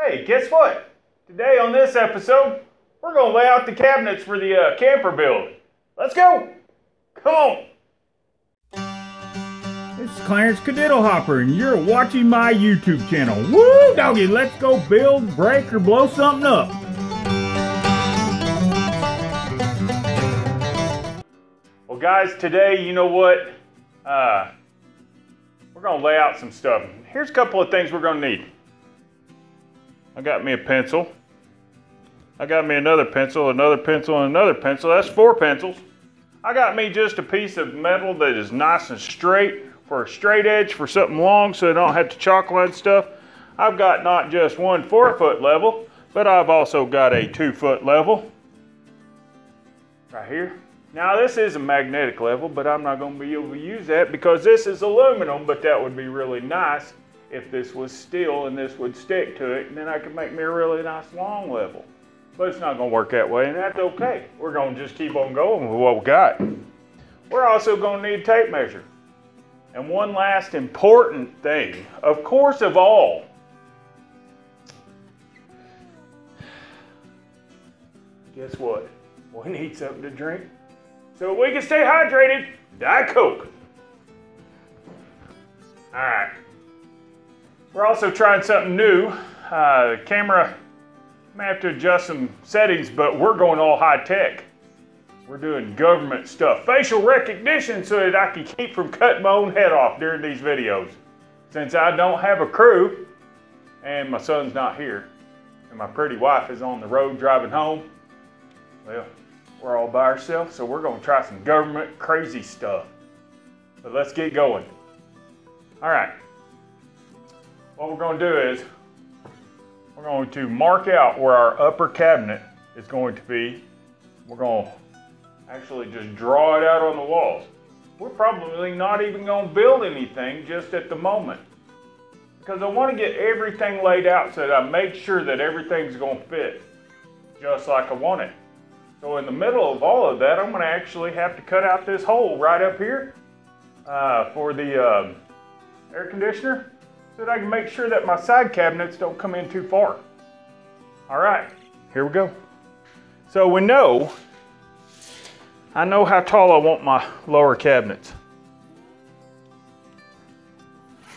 Hey, guess what? Today on this episode, we're going to lay out the cabinets for the camper build. Let's go! Come on! This is Clarence Cadiddlehopper, and you're watching my YouTube channel. Woo, doggy, let's go build, break, or blow something up. Well, guys, today, you know what? We're going to lay out some stuff. Here's a couple of things we're going to need. I got me a pencil. I got me another pencil, and another pencil. That's 4 pencils. I got me just a piece of metal that is nice and straight for a straight edge for something long so I don't have to chalk line stuff. I've got not just one 4-foot level, but I've also got a 2-foot level right here. Now this is a magnetic level, but I'm not going to be able to use that because this is aluminum, but that would be really nice if this was steel and this would stick to it, and then I could make me a really nice long level. But it's not going to work that way, and that's okay. We're going to just keep on going with what we got. We're also going to need a tape measure. And one last important thing, of course of all, guess what? We need something to drink so we can stay hydrated. Diet Coke. All right. We're also trying something new. The camera may have to adjust some settings, but we're going all high tech. We're doing government stuff. Facial recognition so that I can keep from cutting my own head off during these videos. Since I don't have a crew and my son's not here and my pretty wife is on the road driving home, well, we're all by ourselves, so we're going to try some government crazy stuff. But let's get going. All right. What we're going to do is we're going to mark out where our upper cabinet is going to be. We're going to actually just draw it out on the walls. We're probably not even going to build anything just at the moment, because I want to get everything laid out so that I make sure that everything's going to fit just like I want it. So in the middle of all of that, I'm going to actually have to cut out this hole right up here for the air conditioner so that I can make sure that my side cabinets don't come in too far. All right, here we go. So I know how tall I want my lower cabinets.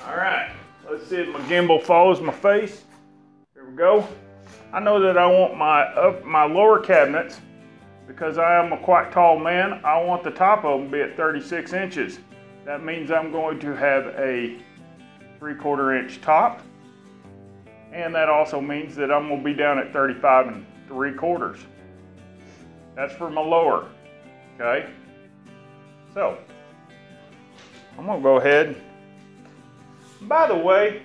All right, let's see if my gimbal follows my face. Here we go. I know that I want my lower cabinets, because I am a quite tall man, I want the top of them to be at 36 inches. That means I'm going to have a 3/4 inch top, and that also means that I'm going to be down at 35 3/4. That's for my lower, okay? So, I'm going to go ahead. By the way,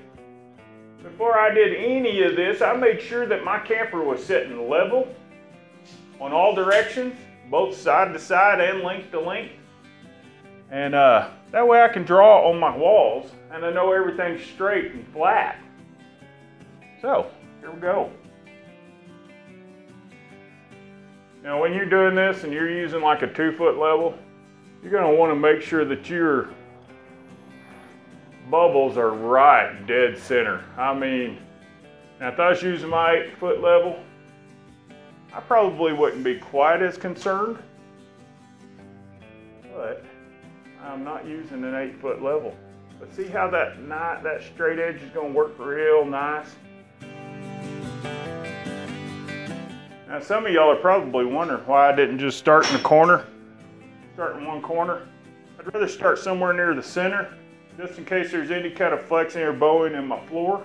before I did any of this, I made sure that my camper was sitting level on all directions, both side to side and length to length. And that way I can draw on my walls and I know everything's straight and flat. So, here we go. Now when you're doing this and you're using like a 2-foot level, you're going to want to make sure that your bubbles are right dead center. I mean, now if I was using my 8-foot level, I probably wouldn't be quite as concerned, but I'm not using an 8-foot level. But see how that straight edge is going to work real nice? Now some of y'all are probably wondering why I didn't just start in the corner, start in one corner. I'd rather start somewhere near the center, just in case there's any kind of flexing or bowing in my floor.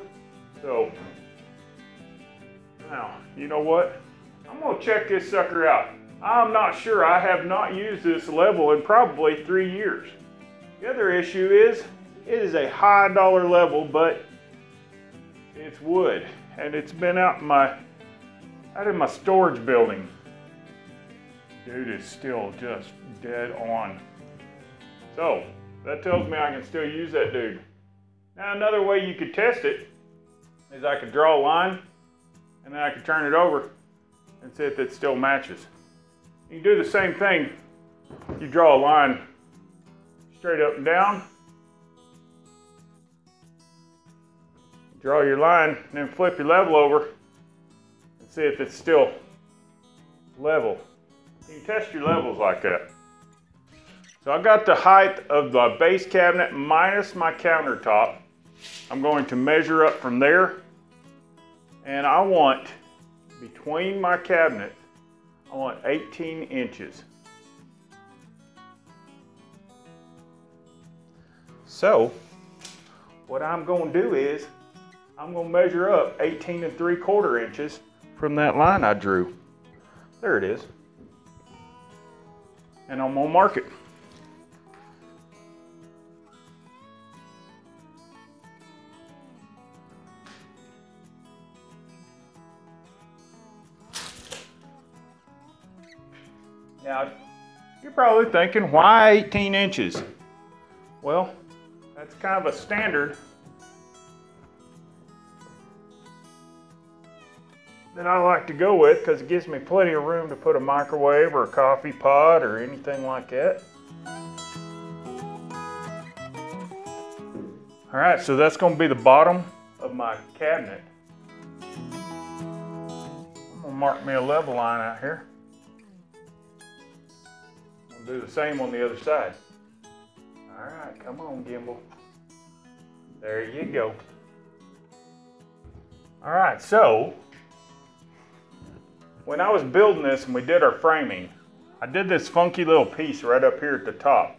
So, now, you know what? I'm going to check this sucker out. I'm not sure. I have not used this level in probably 3 years. The other issue is, it is a high dollar level, but it's wood. And it's been out in my storage building. Dude is still just dead on. So, that tells me I can still use that dude. Now another way you could test it is I could draw a line and then I could turn it over and see if it still matches. You can do the same thing. You draw a line straight up and down. draw your line, and then flip your level over and see if it's still level. You can test your levels like that. So I got the height of the base cabinet minus my countertop. I'm going to measure up from there, and I want between my cabinets, I want 18 inches. So what I'm going to do is I'm going to measure up 18 3/4 inches from that line I drew. There it is. And I'm going to mark it. Now, you're probably thinking, why 18 inches? Well, that's kind of a standard that I like to go with because it gives me plenty of room to put a microwave or a coffee pot or anything like that. All right, so that's going to be the bottom of my cabinet. I'm going to mark me a level line out here. Do the same on the other side. All right, come on, gimbal. There you go. All right, so when I was building this and we did our framing, I did this funky little piece right up here at the top.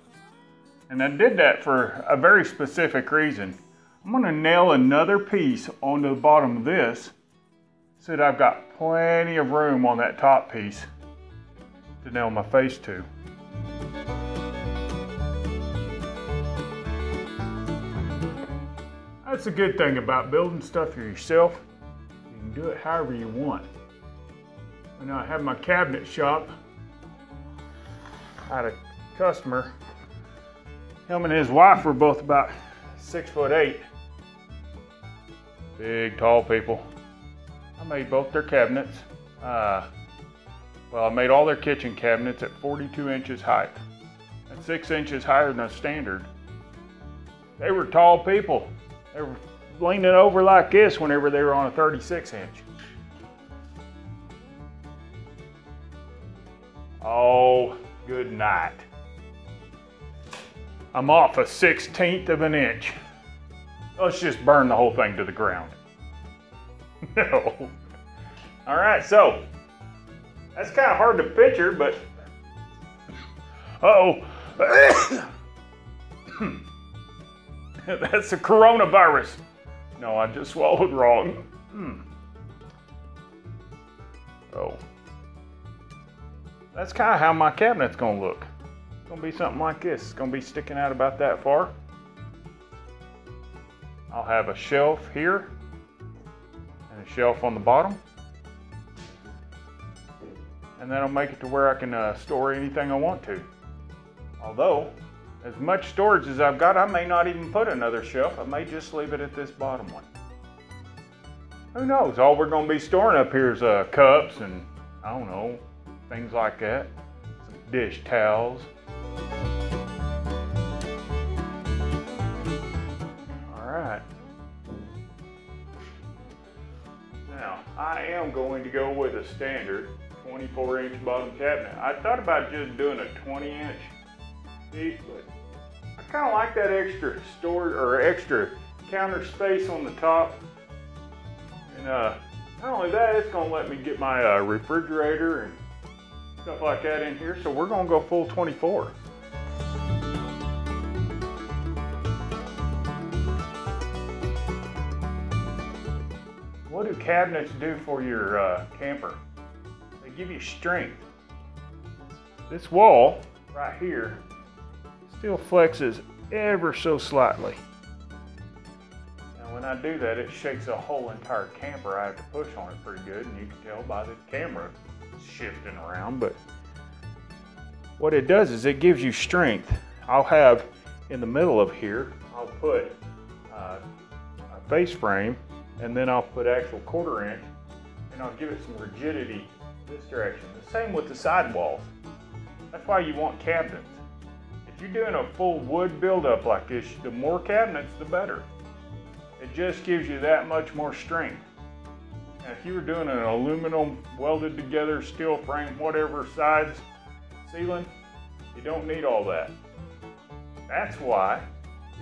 And I did that for a very specific reason. I'm gonna nail another piece onto the bottom of this so that I've got plenty of room on that top piece to nail my face to. That's a good thing about building stuff for yourself. You can do it however you want. When I had my cabinet shop, I had a customer. Him and his wife were both about 6'8". Big, tall people. I made both their cabinets. Well, I made all their kitchen cabinets at 42 inches height. That's 6 inches higher than a standard. They were tall people. They were leaning over like this whenever they were on a 36 inch. Oh, good night. I'm off a 1/16 of an inch. Let's just burn the whole thing to the ground. No. All right, so that's kind of hard to picture, but uh-oh. That's the coronavirus. No, I just swallowed wrong. Oh. That's kind of how my cabinet's gonna look. It's gonna be something like this. It's gonna be sticking out about that far. I'll have a shelf here and a shelf on the bottom. And that'll make it to where I can store anything I want to. Although, as much storage as I've got, I may not even put another shelf. I may just leave it at this bottom one. Who knows? All we're going to be storing up here is cups and, I don't know, things like that. Some dish towels. All right. Now, I am going to go with a standard 24-inch bottom cabinet. I thought about just doing a 20-inch piece, but I kind of like that extra storage or extra counter space on the top. And not only that, it's going to let me get my refrigerator and stuff like that in here. So we're going to go full 24. What do cabinets do for your camper? They give you strength. This wall right here still flexes ever so slightly. Now when I do that, it shakes the whole entire camper. I have to push on it pretty good, and you can tell by the camera shifting around. But what it does is it gives you strength. I'll have in the middle of here, I'll put a face frame, and then I'll put actual 1/4 inch, and I'll give it some rigidity this direction. The same with the sidewalls. That's why you want cabinets. If you're doing a full wood buildup like this, the more cabinets, the better. It just gives you that much more strength. Now, if you were doing an aluminum welded together steel frame, whatever sides ceiling, you don't need all that. That's why,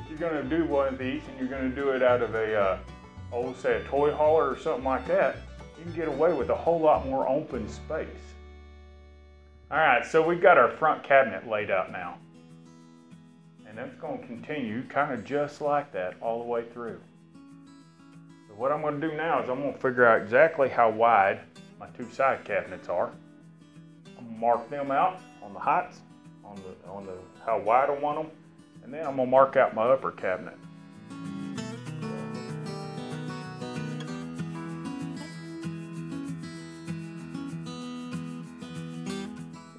if you're going to do one of these and you're going to do it out of a, say a toy hauler or something like that, you can get away with a whole lot more open space. All right, so we've got our front cabinet laid out now. And that's going to continue kind of just like that all the way through. So what I'm going to do now is I'm going to figure out exactly how wide my two side cabinets are. I'm going to mark them out on the heights, on the how wide I want them, and then I'm going to mark out my upper cabinet.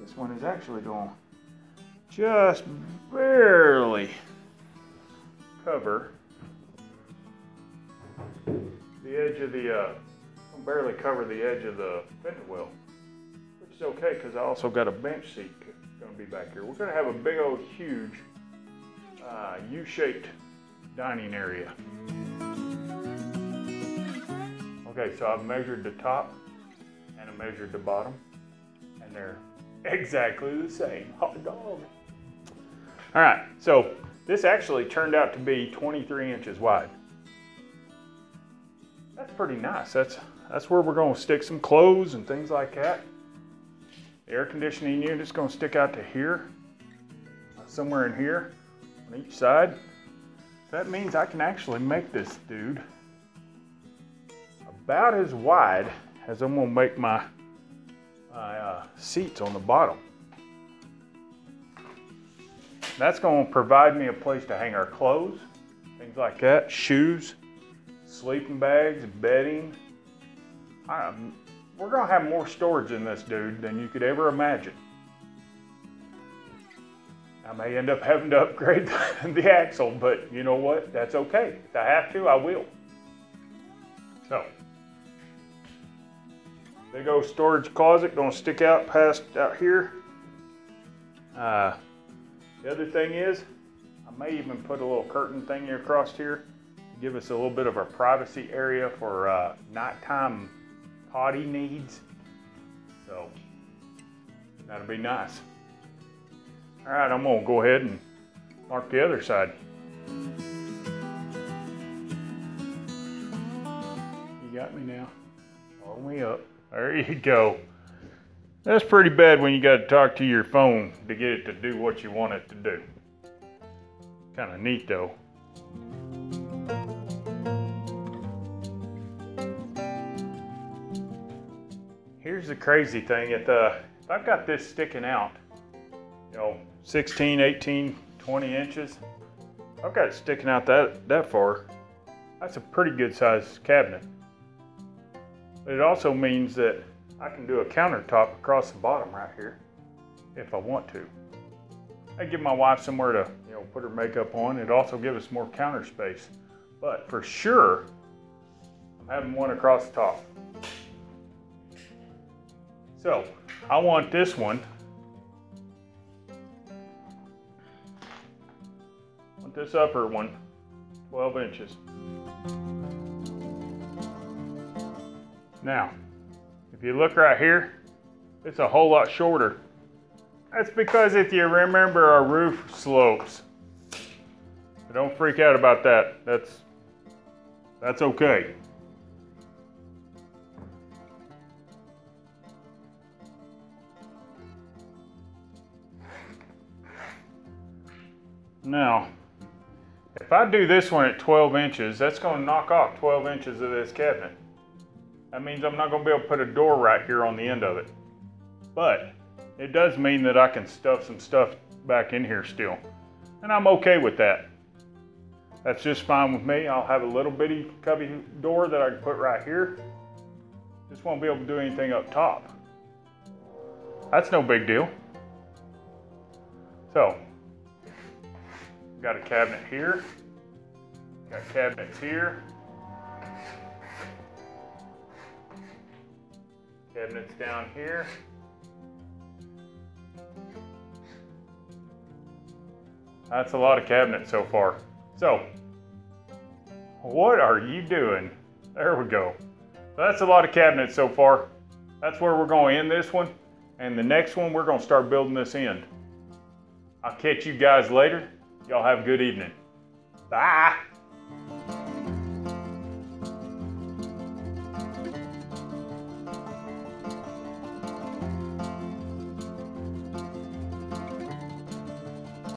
This one is actually going to just barely cover the edge of the edge of the fender well, which is okay because I also got a bench seat going to be back here. We're going to have a big old huge U-shaped dining area. Okay, so I've measured the top and I measured the bottom, and they're exactly the same. Hot dog. All right, so this actually turned out to be 23 inches wide. That's pretty nice. That's where we're going to stick some clothes and things like that. The air conditioning unit's going to stick out to here, somewhere in here on each side. That means I can actually make this dude about as wide as I'm going to make my seats on the bottom. That's going to provide me a place to hang our clothes, things like that, shoes, sleeping bags, bedding. We're going to have more storage in this dude than you could ever imagine. I may end up having to upgrade the axle, but you know what? That's okay. If I have to, I will. So, big old storage closet going to stick out past out here. The other thing is, I may even put a little curtain thing across here to give us a little bit of a privacy area for nighttime potty needs. So that'll be nice. All right, I'm gonna go ahead and mark the other side. You got me now. Follow me up. There you go. That's pretty bad when you got to talk to your phone to get it to do what you want it to do. Kind of neat though. Here's the crazy thing. If I've got this sticking out, 16, 18, 20 inches, I've got it sticking out that far. That's a pretty good sized cabinet. But it also means that I can do a countertop across the bottom right here if I want to. I give my wife somewhere to put her makeup on. It also gives us more counter space. But for sure, I'm having one across the top. So I want this one. I want this upper one 12 inches. Now, if you look right here, it's a whole lot shorter. That's because if you remember our roof slopes, so don't freak out about that. That's okay. Now, if I do this one at 12 inches, that's going to knock off 12 inches of this cabinet. That means I'm not going to be able to put a door right here on the end of it. But it does mean that I can stuff some stuff back in here still. And I'm okay with that. That's just fine with me. I'll have a little bitty cubby door that I can put right here. Just won't be able to do anything up top. That's no big deal. So, got a cabinet here. Got cabinets here. Cabinets down here. That's a lot of cabinets so far. So, What are you doing? There we go. That's a lot of cabinets so far. That's where we're going to end this one. And the next one, we're going to start building this end. I'll catch you guys later. Y'all have a good evening. Bye.